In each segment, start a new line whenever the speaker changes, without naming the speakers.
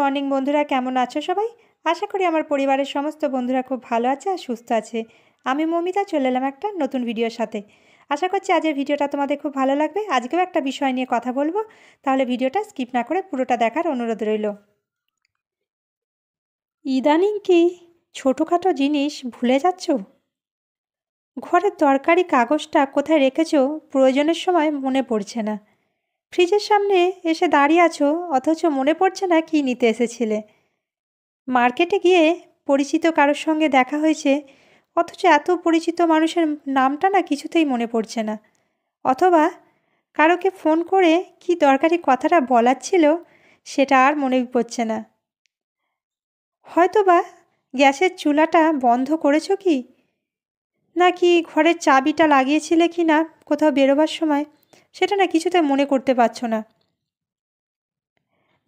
Morning বন্ধুরা, কেমন আছো সবাই? আশা করি আমার পরিবারের সমস্ত বন্ধুরা খুব ভালো আছে আর সুস্থ আছে। আমি মৌমিতা চলে এলাম একটা নতুন ভিডিওর সাথে। আশা করছি আজকের ভিডিওটা তোমাদের খুব ভালো লাগবে। আজকেও একটা বিষয় নিয়ে কথা বলবো, তাহলে ভিডিওটা স্কিপ না করে পুরোটা দেখার অনুরোধ রইল। ইদানিং কি ছোটোখাটো জিনিস ভুলে যাচ্ছ? ঘরের দরকারি কাগজটা কোথায় রেখেছো প্রয়োজনের সময় মনে পড়ছে না। ফ্রিজের সামনে এসে দাঁড়িয়ে আছো, অথচ মনে পড়ছে না কি নিতে এসেছিলে। মার্কেটে গিয়ে পরিচিত কারোর সঙ্গে দেখা হয়েছে, অথচ এত পরিচিত মানুষের নামটা না কিছুতেই মনে পড়ছে না। অথবা কারোকে ফোন করে কি দরকারি কথাটা বলার ছিল সেটা আর মনে পড়ছে না। হয়তোবা গ্যাসের চুলাটা বন্ধ করেছো কি, নাকি ঘরের চাবিটা লাগিয়েছিলে কি না কোথাও বেরোবার সময়, সেটা না কিছুতে মনে করতে পারছো না।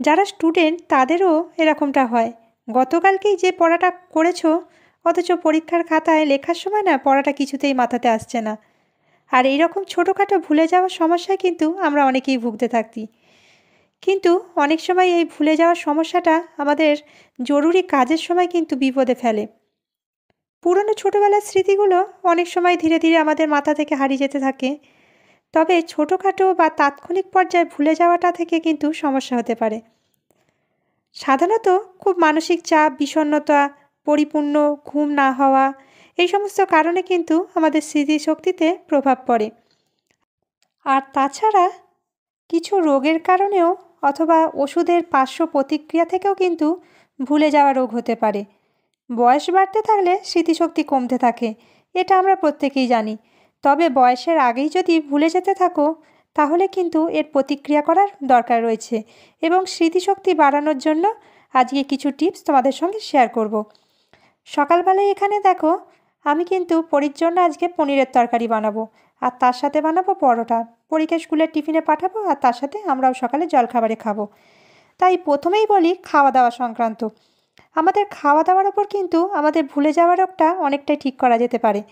যারা স্টুডেন্ট তাদেরও এরকমটা হয়। গতকালকেই যে পড়াটা করেছো, অথচ পরীক্ষার খাতায় লেখার সময় না পড়াটা কিছুতেই মাথাতে আসছে না। আর এইরকম ছোটোখাটো ভুলে যাওয়ার সমস্যায় কিন্তু আমরা অনেকেই ভুগতে থাকি। কিন্তু অনেক সময় এই ভুলে যাওয়ার সমস্যাটা আমাদের জরুরি কাজের সময় কিন্তু বিপদে ফেলে। পুরনো ছোটোবেলার স্মৃতিগুলো অনেক সময় ধীরে ধীরে আমাদের মাথা থেকে হারিয়ে যেতে থাকে। তবে ছোটোখাটো বা তাৎক্ষণিক পর্যায়ে ভুলে যাওয়াটা থেকে কিন্তু সমস্যা হতে পারে। সাধারণত খুব মানসিক চাপ, বিষণ্ণতা, পরিপূর্ণ ঘুম না হওয়া, এই সমস্ত কারণে কিন্তু আমাদের স্মৃতিশক্তিতে প্রভাব পড়ে। আর তাছাড়া কিছু রোগের কারণেও অথবা ওষুধের পার্শ্ব প্রতিক্রিয়া থেকেও কিন্তু ভুলে যাওয়া রোগ হতে পারে। বয়স বাড়তে থাকলে স্মৃতিশক্তি কমতে থাকে, এটা আমরা প্রত্যেকেই জানি। তবে বয়সের আগেই যদি ভুলে যেতে থাকো, তাহলে কিন্তু এর প্রতিক্রিয়া করার দরকার রয়েছে। এবং স্মৃতিশক্তি বাড়ানোর জন্য আজকে কিছু টিপস তোমাদের সঙ্গে শেয়ার করব। সকালবেলায় এখানে দেখো, আমি কিন্তু পরীর জন্য আজকে পনিরের তরকারি বানাবো, আর তার সাথে বানাবো পরোটা। পরীকে স্কুলের টিফিনে পাঠাবো, আর তার সাথে আমরাও সকালে জলখাবারে খাবো। তাই প্রথমেই বলি খাওয়া দাওয়া সংক্রান্ত। আমাদের খাওয়া দাওয়ার ওপর কিন্তু আমাদের ভুলে যাওয়া রোগটা অনেকটাই ঠিক করা যেতে পারে।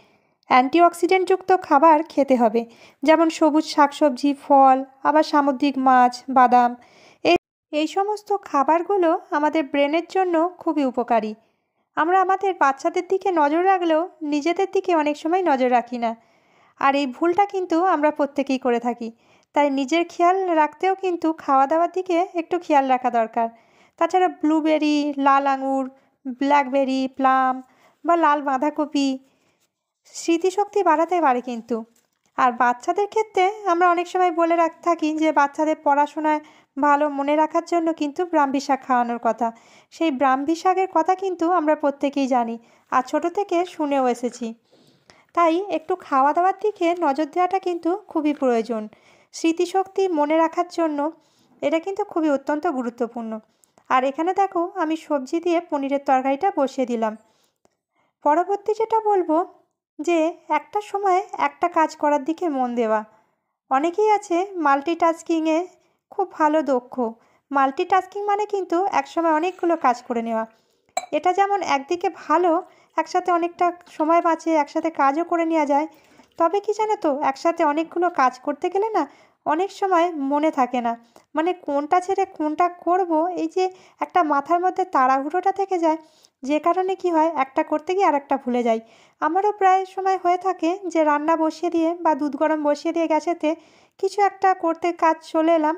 অ্যান্টিঅক্সিডেন্টযুক্ত খাবার খেতে হবে, যেমন সবুজ শাকসবজি, ফল, আবার সামুদ্রিক মাছ, বাদাম। এই এই সমস্ত খাবারগুলো আমাদের ব্রেনের জন্য খুবই উপকারী। আমরা আমাদের বাচ্চাদের দিকে নজর রাখলেও নিজেদের দিকে অনেক সময় নজর রাখি না। আর এই ভুলটা কিন্তু আমরা প্রত্যেকেই করে থাকি। তাই নিজের খেয়াল রাখতেও কিন্তু খাওয়া দাওয়ার দিকে একটু খেয়াল রাখা দরকার। তাছাড়া ব্লুবেরি, লাল আঙুর, ব্ল্যাকবেরি, প্লাম বা লাল বাঁধাকপি স্মৃতিশক্তি বাড়াতে পারে কিন্তু। আর বাচ্চাদের ক্ষেত্রে আমরা অনেক সময় বলে থাকি যে বাচ্চাদের পড়াশোনায় ভালো মনে রাখার জন্য কিন্তু ব্রাহ্মী শাক খাওয়ানোর কথা। সেই ব্রাহ্মী শাকের কথা কিন্তু আমরা প্রত্যেকেই জানি, আর ছোটো থেকে শুনেও এসেছি। তাই একটু খাওয়া দাওয়ার দিকে নজর দেওয়াটা কিন্তু খুবই প্রয়োজন। স্মৃতিশক্তি মনে রাখার জন্য এটা কিন্তু খুবই অত্যন্ত গুরুত্বপূর্ণ। আর এখানে দেখো, আমি সবজি দিয়ে পনিরের তরকারিটা বসিয়ে দিলাম। পরবর্তী যেটা বলবো, যে একটা সময় একটা কাজ করার দিকে মন দেওয়া। অনেকেই আছে মাল্টিটাস্কিংয়ে খুব ভালো দক্ষ। মাল্টিটাস্কিং মানে কিন্তু একসময় অনেকগুলো কাজ করে নেওয়া। এটা যেমন একদিকে ভালো, একসাথে অনেকটা সময় বাঁচে, একসাথে কাজও করে নেওয়া যায়। তবে কি জানো তো, একসাথে অনেকগুলো কাজ করতে গেলে না অনেক সময় মনে থাকে না, মানে কোনটা ছেড়ে কোনটা করব, এই যে একটা মাথার মধ্যে তাড়াহুড়োটা থেকে যায়, যে কারণে কি হয় একটা করতে গিয়ে আর একটা ভুলে যাই। আমারও প্রায় সময় হয়ে থাকে যে রান্না বসিয়ে দিয়ে বা দুধ গরম বসিয়ে দিয়ে গ্যাসেতে কিছু একটা করতে কাজ চলে এলাম,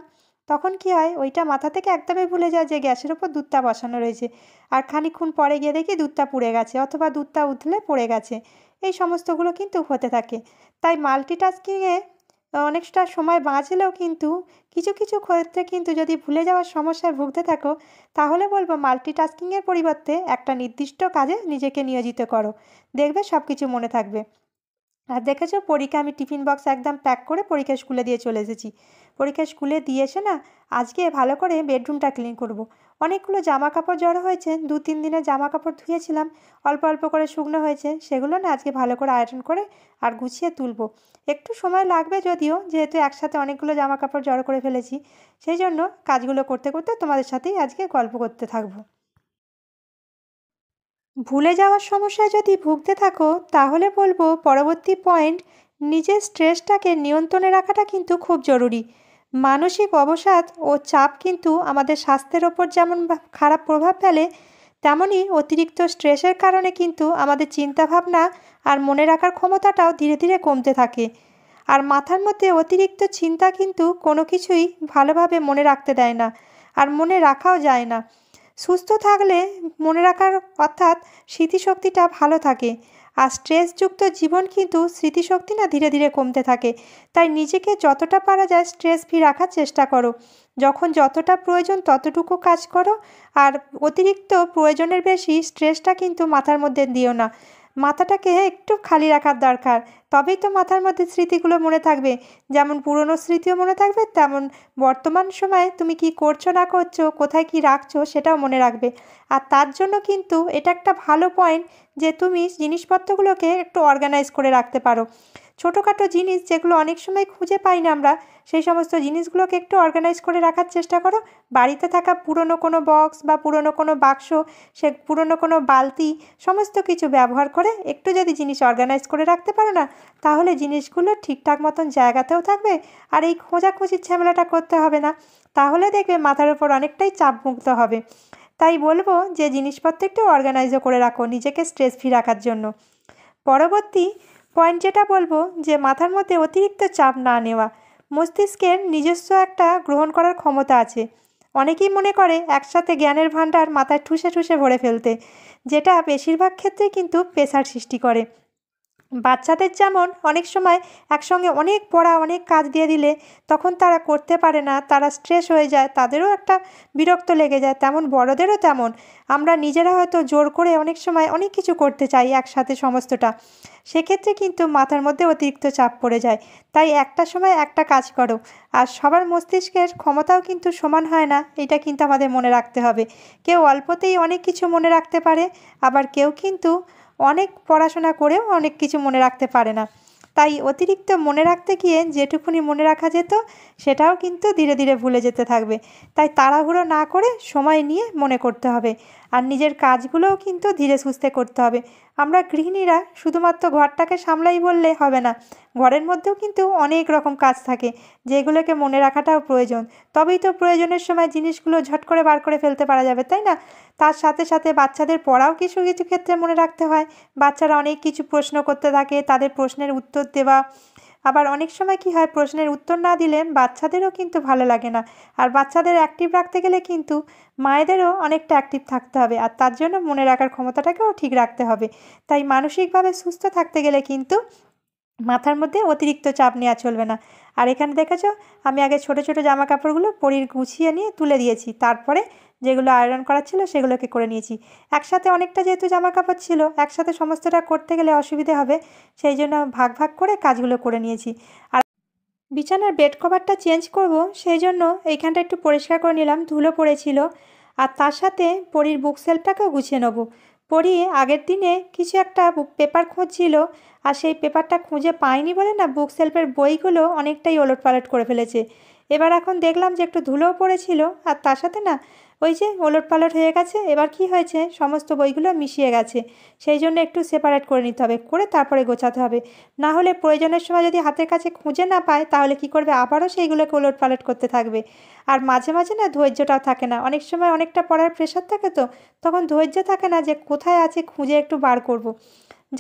তখন কি হয় ওইটা মাথা থেকে একদমই ভুলে যায় যে গ্যাসের ওপর দুধটা বসানো রয়েছে। আর খানিকক্ষণ পরে গিয়ে দেখি দুধটা পুড়ে গেছে, অথবা দুধটা উতলে পড়ে গেছে। এই সমস্তগুলো কিন্তু হতে থাকে। তাই মাল্টিটাস্কিংয়ে অনেকটা সময় বাঁচলেও কিন্তু কিছু কিছু ক্ষেত্রে কিন্তু যদি ভুলে যাওয়ার সমস্যায় ভুগতে থাকো, তাহলে বলবো মাল্টিটাস্কিংয়ের পরিবর্তে একটা নির্দিষ্ট কাজে নিজেকে নিয়োজিত করো, দেখবে সব কিছু মনে থাকবে। আর দেখেছো, পরীকে আমি টিফিন বক্স একদম প্যাক করে পরীকে স্কুলে দিয়ে চলে এসেছি। পরীকে স্কুলে দিয়ে এসে না আজকে ভালো করে বেডরুমটা ক্লিন করব। অনেকগুলো জামা কাপড় জড়ো হয়েছে, 2-3 দিনের জামা কাপড় ধুয়েছিলাম, অল্প অল্প করে শুকনো হয়েছে, সেগুলো না আজকে ভালো করে আয়রন করে আর গুছিয়ে তুলব। একটু সময় লাগবে যদিও, যেহেতু একসাথে অনেকগুলো জামা কাপড় জড়ো করে ফেলেছি। সেই জন্য কাজগুলো করতে করতে তোমাদের সাথেই আজকে গল্প করতে থাকবো। ভুলে যাওয়ার সমস্যায় যদি ভুগতে থাকো, তাহলে বলবো পরবর্তী পয়েন্ট, নিজের স্ট্রেসটাকে নিয়ন্ত্রণে রাখাটা কিন্তু খুব জরুরি। মানসিক অবসাদ ও চাপ কিন্তু আমাদের স্বাস্থ্যের ওপর যেমন খারাপ প্রভাব ফেলে, তেমনই অতিরিক্ত স্ট্রেসের কারণে কিন্তু আমাদের চিন্তাভাবনা আর মনে রাখার ক্ষমতাটাও ধীরে ধীরে কমতে থাকে। আর মাথার মধ্যে অতিরিক্ত চিন্তা কিন্তু কোনো কিছুই ভালোভাবে মনে রাখতে দেয় না, আর মনে রাখাও যায় না। সুস্থ থাকলে মনে রাখার অর্থাৎ স্মৃতিশক্তিটা ভালো থাকে, আর স্ট্রেসযুক্ত জীবন কিন্তু স্মৃতিশক্তি না ধীরে ধীরে কমতে থাকে। তাই নিজেকে যতটা পারা যায় স্ট্রেস ফ্রি রাখার চেষ্টা করো। যখন যতটা প্রয়োজন ততটুকু কাজ করো, আর অতিরিক্ত প্রয়োজনের বেশি স্ট্রেসটা কিন্তু মাথার মধ্যে দিও না। মাথাটাকে একটু খালি রাখার দরকার, তবেই তো মাথার মধ্যে স্মৃতিগুলো মনে থাকবে। যেমন পুরনো স্মৃতিও মনে থাকবে, তেমন বর্তমান সময়ে তুমি কি করছো না করছো, কোথায় কি রাখছো সেটাও মনে রাখবে। আর তার জন্য কিন্তু এটা একটা ভালো পয়েন্ট যে তুমি জিনিসপত্রগুলোকে একটু অর্গানাইজ করে রাখতে পারো। ছোটোখাটো জিনিস যেগুলো অনেক সময় খুঁজে পাই না আমরা, সেই সমস্ত জিনিসগুলোকে একটু অর্গানাইজ করে রাখার চেষ্টা করো। বাড়িতে থাকা পুরনো কোনো বক্স বা পুরনো কোনো বাক্স, সে পুরনো কোনো বালতি, সমস্ত কিছু ব্যবহার করে একটু যদি জিনিস অর্গানাইজ করে রাখতে পারো না, তাহলে জিনিসগুলো ঠিকঠাক মতন জায়গাতেও থাকবে, আর এই খোঁজাখুঁজির ঝামেলাটা করতে হবে না। তাহলে দেখবে মাথার উপর অনেকটাই চাপমুক্ত হবে। তাই বলবো যে জিনিসপত্র একটু অর্গানাইজও করে রাখো নিজেকে স্ট্রেস ফ্রি রাখার জন্য। পরবর্তী পয়েন্ট যেটা বলবো, যে মাথার মধ্যে অতিরিক্ত চাপ না নেওয়া। মস্তিষ্কের নিজস্ব একটা গ্রহণ করার ক্ষমতা আছে। অনেকেই মনে করে একসাথে জ্ঞানের ভাণ্ডার মাথায় ঠুসে ঠুসে ভরে ফেলতে, যেটা বেশিরভাগ ক্ষেত্রেই কিন্তু প্রেসার সৃষ্টি করে। বাচ্চাদের যেমন অনেক সময় একসঙ্গে অনেক পড়া, অনেক কাজ দিয়ে দিলে তখন তারা করতে পারে না, তারা স্ট্রেস হয়ে যায়, তাদেরও একটা বিরক্ত লেগে যায়, তেমন বড়দেরও তেমন। আমরা নিজেরা হয়তো জোর করে অনেক সময় অনেক কিছু করতে চাই একসাথে সমস্তটা, সেক্ষেত্রে কিন্তু মাথার মধ্যে অতিরিক্ত চাপ পড়ে যায়। তাই একটা সময় একটা কাজ করো। আর সবার মস্তিষ্কের ক্ষমতাও কিন্তু সমান হয় না, এটা কিন্তু আমাদের মনে রাখতে হবে। কেউ অল্পতেই অনেক কিছু মনে রাখতে পারে, আবার কেউ কিন্তু অনেক পড়াশোনা করেও অনেক কিছু মনে রাখতে পারে না। তাই অতিরিক্ত মনে রাখতে গিয়ে যেটুকুনি মনে রাখা যেত সেটাও কিন্তু ধীরে ধীরে ভুলে যেতে থাকবে। তাই তাড়াহুড়ো না করে সময় নিয়ে মনে করতে হবে, আর নিজের কাজগুলোও কিন্তু ধীরে সুস্থে করতে হবে। আমরা গৃহিণীরা শুধুমাত্র ঘরটাকে সামলাই বললে হবে না, ঘরের মধ্যেও কিন্তু অনেক রকম কাজ থাকে যেগুলোকে মনে রাখাটাও প্রয়োজন। তবেই তো প্রয়োজনের সময় জিনিসগুলো ঝট করে বার করে ফেলতে পারা যাবে, তাই না? তার সাথে সাথে বাচ্চাদের পড়াও কিছু কিছু ক্ষেত্রে মনে রাখতে হয়। বাচ্চারা অনেক কিছু প্রশ্ন করতে থাকে, তাদের প্রশ্নের উত্তর দেওয়া। আবার অনেক সময় কি হয়, প্রশ্নের উত্তর না দিলে বাচ্চাদেরও কিন্তু ভালো লাগে না। আর বাচ্চাদের অ্যাক্টিভ রাখতে গেলে কিন্তু মায়েদেরও অনেকটা অ্যাক্টিভ থাকতে হবে, আর তার জন্য মনে রাখার ক্ষমতাটাকেও ঠিক রাখতে হবে। তাই মানসিকভাবে সুস্থ থাকতে গেলে কিন্তু মাথার মধ্যে অতিরিক্ত চাপ নেওয়া চলবে না। আর এখানে দেখেছো, আমি আগে ছোটো ছোটো জামা কাপড়গুলো পরির গুছিয়ে নিয়ে তুলে দিয়েছি, তারপরে যেগুলো আয়রন করার ছিল সেগুলোকে করে নিয়েছি। একসাথে অনেকটা যেহেতু জামা কাপড় ছিল, একসাথে সমস্তটা করতে গেলে অসুবিধে হবে, সেই জন্য ভাগ ভাগ করে কাজগুলো করে নিয়েছি। আর বিছানার বেড কভারটা চেঞ্জ করব, সেই জন্য এইখানটা একটু পরিষ্কার করে নিলাম, ধুলো পড়েছিল। আর তার সাথে পরীর বুক সেলফটাকেও গুছিয়ে নেব। পরী আগের দিনে কিছু একটা পেপার খুঁজছিল, আর সেই পেপারটা খুঁজে পায়নি বলে না বুক সেলফের বইগুলো অনেকটাই ওলটপালট করে ফেলেছে। এবার এখন দেখলাম যে একটু ধুলোও পড়েছিল, আর তার সাথে না ওই যে ওলটপালট হয়ে গেছে। এবার কি হয়েছে, সমস্ত বইগুলো মিশিয়ে গেছে, সেই জন্য একটু সেপারেট করে নিতে হবে, করে তারপরে গোছাতে হবে। না হলে প্রয়োজনের সময় যদি হাতের কাছে খুঁজে না পায়, তাহলে কি করবে, আবারও সেইগুলোকে ওলটপালট করতে থাকবে। আর মাঝে মাঝে না ধৈর্যটাও থাকে না, অনেক সময় অনেকটা পড়ার প্রেশার থাকে, তো তখন ধৈর্য থাকে না যে কোথায় আছে খুঁজে একটু বার করব।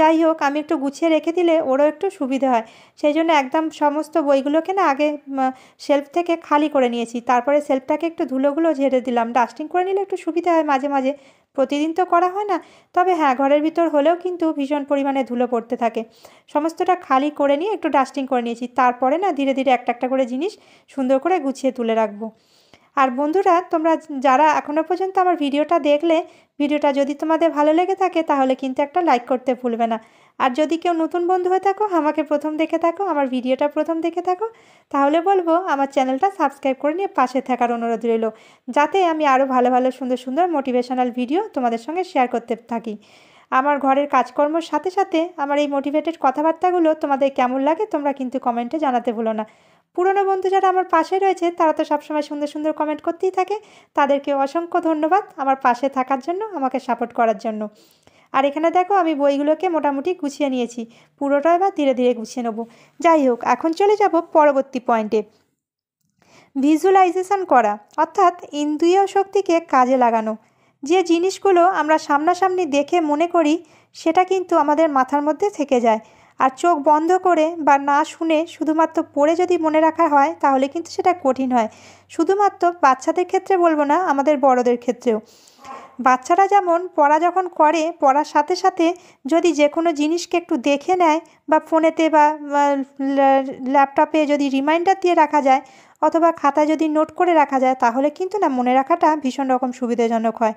যাই হোক, আমি একটু গুছিয়ে রেখে দিলে ওরও একটু সুবিধে হয়। সেই জন্য একদম সমস্ত বইগুলোকে না আগে শেলফ থেকে খালি করে নিয়েছি, তারপরে শেলফটাকে একটু ধুলোগুলো ঝেড়ে দিলাম। ডাস্টিং করে নিলে একটু সুবিধা হয় মাঝে মাঝে, প্রতিদিন তো করা হয় না। তবে হ্যাঁ, ঘরের ভিতর হলেও কিন্তু ভীষণ পরিমাণে ধুলো পড়তে থাকে। সমস্তটা খালি করে নিয়ে একটু ডাস্টিং করে নিয়েছি, তারপরে না ধীরে ধীরে একটা একটা করে জিনিস সুন্দর করে গুছিয়ে তুলে রাখবো। আর বন্ধুরা, তোমরা যারা এখনও পর্যন্ত আমার ভিডিওটা দেখলে, ভিডিওটা যদি তোমাদের ভালো লেগে থাকে তাহলে কিন্তু একটা লাইক করতে ভুলবে না। আর যদি কেউ নতুন বন্ধু হয়ে থাকো, আমাকে প্রথম দেখে থাকো, আমার ভিডিওটা প্রথম দেখে থাকো, তাহলে বলবো আমার চ্যানেলটা সাবস্ক্রাইব করে নিয়ে পাশে থাকার অনুরোধ রইল, যাতে আমি আরও ভালো ভালো সুন্দর সুন্দর মোটিভেশনাল ভিডিও তোমাদের সঙ্গে শেয়ার করতে থাকি। আমার ঘরের কাজকর্মের সাথে সাথে আমার এই মোটিভেটেড কথাবার্তাগুলো তোমাদের কেমন লাগে তোমরা কিন্তু কমেন্টে জানাতে ভুলো না। পুরনো বন্ধু যারা আমার পাশে রয়েছে তারা তো সবসময় সুন্দর সুন্দর কমেন্ট করতেই থাকে, তাদেরকে অসংখ্য ধন্যবাদ আমার পাশে থাকার জন্য, আমাকে সাপোর্ট করার জন্য। আর এখানে দেখো, আমি বইগুলোকে মোটামুটি গুছিয়ে নিয়েছি, পুরোটা এবার ধীরে ধীরে গুছিয়ে নেবো। যাই হোক, এখন চলে যাব পরবর্তী পয়েন্টে। ভিজুয়ালাইজেশন করা, অর্থাৎ ইন্দ্রিয় শক্তিকে কাজে লাগানো। যে জিনিসগুলো আমরা সামনাসামনি দেখে মনে করি সেটা কিন্তু আমাদের মাথার মধ্যে থেকে যায়। আর চোখ বন্ধ করে বা না শুনে শুধুমাত্র পড়ে যদি মনে রাখা হয় তাহলে কিন্তু সেটা কঠিন হয়। শুধুমাত্র বাচ্চাদের ক্ষেত্রে বলবো না, আমাদের বড়দের ক্ষেত্রেও। বাচ্চারা যেমন পড়া যখন করে, পড়ার সাথে সাথে যদি যে কোনো জিনিসকে একটু দেখে নেয় বা ফোনেতে বা ল্যাপটপে যদি রিমাইন্ডার দিয়ে রাখা যায় অথবা খাতায় যদি নোট করে রাখা যায় তাহলে কিন্তু না মনে রাখাটা ভীষণ রকম সুবিধাজনক হয়।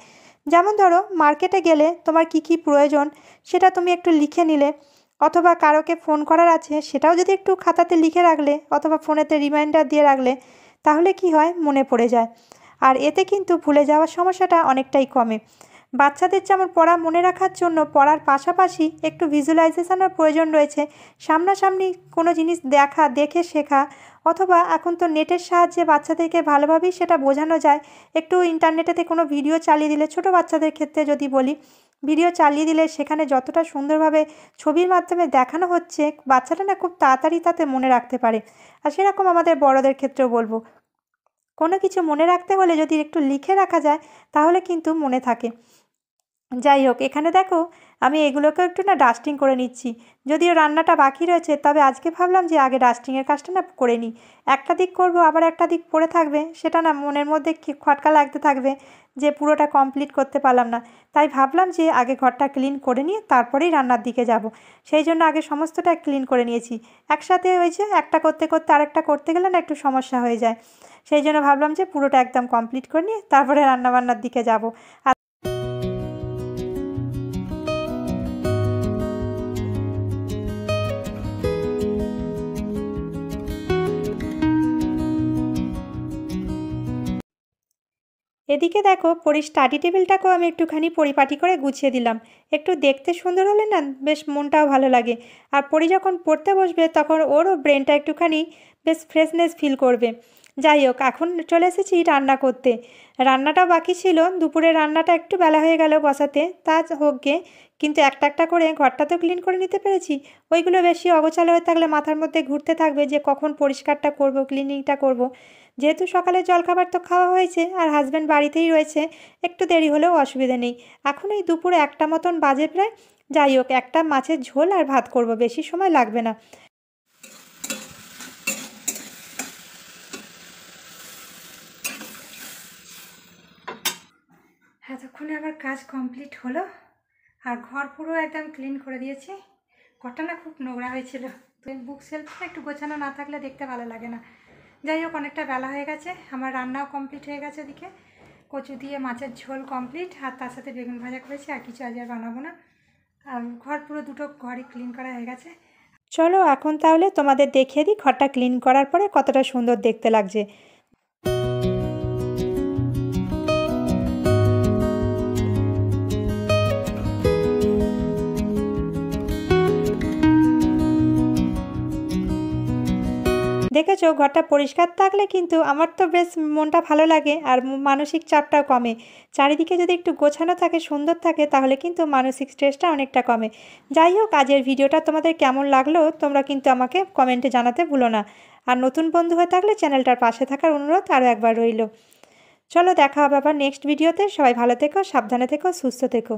যেমন ধরো মার্কেটে গেলে তোমার কি কি প্রয়োজন সেটা তুমি একটু লিখে নিলে, অথবা কারোকে ফোন করার আছে সেটাও যদি একটু খাতাতে লিখে রাখলে অথবা ফোনেতে রিমাইন্ডার দিয়ে রাখলে তাহলে কি হয়, মনে পড়ে যায়। আর এতে কিন্তু ভুলে যাওয়ার সমস্যাটা অনেকটাই কমে। বাচ্চাদের যেমন পড়া মনে রাখার জন্য পড়ার পাশাপাশি একটু ভিজুয়ালাইজেশনের প্রয়োজন রয়েছে। সামনাসামনি কোনো জিনিস দেখে শেখা, অথবা এখন তো নেটের সাহায্যে বাচ্চাদেরকে ভালোভাবেই সেটা বোঝানো যায়। একটু ইন্টারনেটেতে কোনো ভিডিও চালিয়ে দিলে, ছোটো বাচ্চাদের ক্ষেত্রে যদি বলি, ভিডিও চালিয়ে দিলে সেখানে যতটা সুন্দরভাবে ছবির মাধ্যমে দেখানো হচ্ছে বাচ্চাটা না খুব তাড়াতাড়ি তাতে মনে রাখতে পারে। আর সেরকম আমাদের বড়দের ক্ষেত্রেও বলবো, কোনো কিছু মনে রাখতে হলে যদি একটু লিখে রাখা যায় তাহলে কিন্তু মনে থাকে। যাই হোক, এখানে দেখো আমি এগুলোকেও একটু না ডাস্টিং করে নিচ্ছি। যদিও রান্নাটা বাকি রয়েছে, তবে আজকে ভাবলাম যে আগে ডাস্টিংয়ের কাজটা না করে নিই। একটা দিক করব আবার একটা দিক পড়ে থাকবে, সেটা না মনের মধ্যে খটকা লাগতে থাকবে যে পুরোটা কমপ্লিট করতে পারলাম না। তাই ভাবলাম যে আগে ঘরটা ক্লিন করে নিয়ে তারপরেই রান্নার দিকে যাব। সেই জন্য আগে সমস্তটা ক্লিন করে নিয়েছি। একসাথে হয়েছে, একটা করতে করতে আরেকটা করতে গেলে না একটু সমস্যা হয়ে যায়। সেই জন্য ভাবলাম যে পুরোটা একদম কমপ্লিট করে নিয়ে তারপরে রান্নাবান্নার দিকে যাব। আর এদিকে দেখো স্টাডি টেবিলটাকেও আমি একটুখানি পরিপাটি করে গুছিয়ে দিলাম। একটু দেখতে সুন্দর হলে না বেশ মনটাও ভালো লাগে। আর যখন পড়তে বসবে তখন ওরও ব্রেনটা একটুখানি বেশ ফ্রেশনেস ফিল করবে। যাই হোক, এখন চলে এসেছি রান্না করতে। রান্নাটাও বাকি ছিল, দুপুরের রান্নাটা একটু বেলা হয়ে গেল বসাতে, তা হোক গে, কিন্তু একটা একটা করে ঘরটা তো ক্লিন করে নিতে পেরেছি। ওইগুলো বেশি অগোছালো হয়ে থাকলে মাথার মধ্যে ঘুরতে থাকবে যে কখন পরিষ্কারটা করব, ক্লিনিংটা করব। যেহেতু সকালে জলখাবার তো খাওয়া হয়েছে আর হাজব্যান্ড বাড়িতেই রয়েছে, একটু দেরি হলেও অসুবিধা নেই। এখন এই দুপুরে 1টা মতন বাজে প্রায়। যাই হোক, একটা মাছের ঝোল আর ভাত করব, বেশি সময় লাগবে না। এতক্ষণে আমার কাজ কমপ্লিট হলো আর ঘর পুরো একদম ক্লিন করে দিয়েছি। ঘরটা না খুব নোংরা হয়েছিল, তো বুক সেলফটা একটু গোছানো না থাকলে দেখতে ভালো লাগে না। যাই হোক, অনেকটা বেলা হয়ে গেছে, আমার রান্নাও কমপ্লিট হয়ে গেছে। ওদিকে কচু দিয়ে মাছের ঝোল কমপ্লিট, আর তার সাথে বেগুন ভাজা করেছি, আর কিছু আজ আর বানাবো না। আর ঘর পুরো দুটো ঘরই ক্লিন করা হয়ে গেছে। চলো এখন তাহলে তোমাদের দেখিয়ে দিই ঘরটা ক্লিন করার পরে কতটা সুন্দর দেখতে লাগছে। দেখেছো, ঘরটা পরিষ্কার থাকলে কিন্তু আমার তো বেশ মনটা ভালো লাগে আর মানসিক চাপটাও কমে। চারিদিকে যদি একটু গোছানো থাকে, সুন্দর থাকে, তাহলে কিন্তু মানসিক স্ট্রেসটা অনেকটা কমে। যাই হোক, আজকের ভিডিওটা তোমাদের কেমন লাগলো তোমরা কিন্তু আমাকে কমেন্টে জানাতে ভুলো না। আর নতুন বন্ধু হয়ে থাকলে চ্যানেলটার পাশে থাকার অনুরোধ আরও একবার রইল। চলো, দেখা হবে আবার নেক্সট ভিডিওতে। সবাই ভালো থেকো, সাবধানে থেকো, সুস্থ থেকো।